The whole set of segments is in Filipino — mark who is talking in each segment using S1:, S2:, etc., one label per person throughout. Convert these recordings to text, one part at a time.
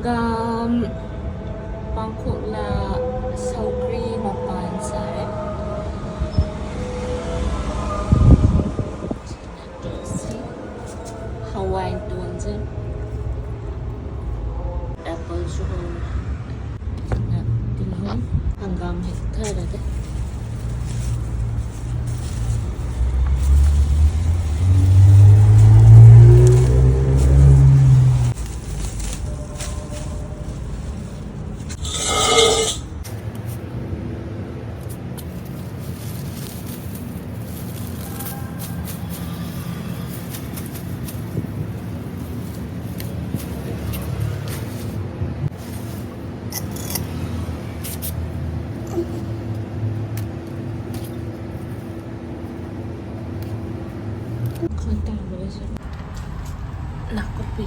S1: Hanggang bangko la saukri mapansay. Hawaiian tuanzen. Apple sugar. Na tinhon hanggang hektar ada. Kanta boleh sih. Nak kopi.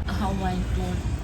S1: Hawaiian tuan.